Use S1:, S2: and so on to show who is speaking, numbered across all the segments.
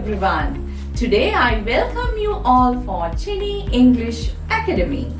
S1: everyone. Today I welcome you all for G.C.E English Academy.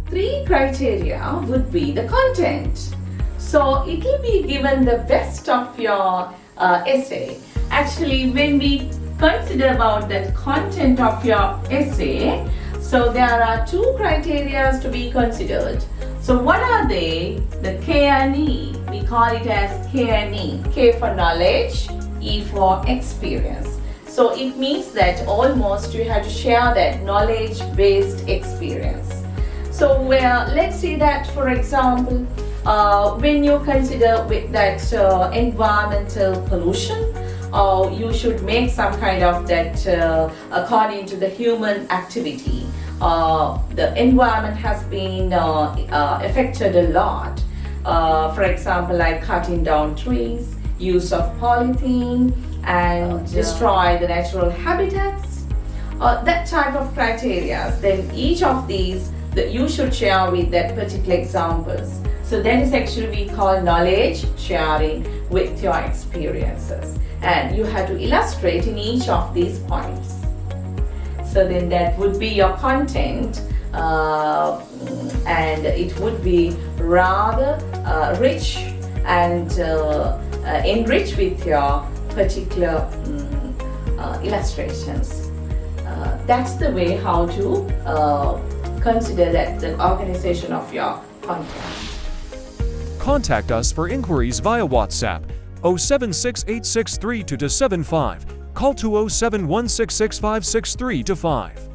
S1: Three criteria would be the content. So it will be given the best of your essay. Actually, when we consider about the content of your essay, so there are two criteria to be considered. So what are they? The K and E. We call it as K and E. K for knowledge, E for experience. So it means that almost you have to share that knowledge-based experience. So let's say that, for example, when you consider with that environmental pollution, you should make some kind of that according to the human activity. The environment has been affected a lot. For example, like cutting down trees, use of polythene, and destroy the natural habitats. That type of criteria. Then each of these that you should share with that particular examples. So that is actually we call knowledge sharing with your experiences, and you have to illustrate in each of these points. So then that would be your content, and it would be rather rich and enriched with your particular illustrations. That's the way how to consider that the organization of your content.
S2: Contact us for inquiries via WhatsApp 0768632275. Call 207-166-56325.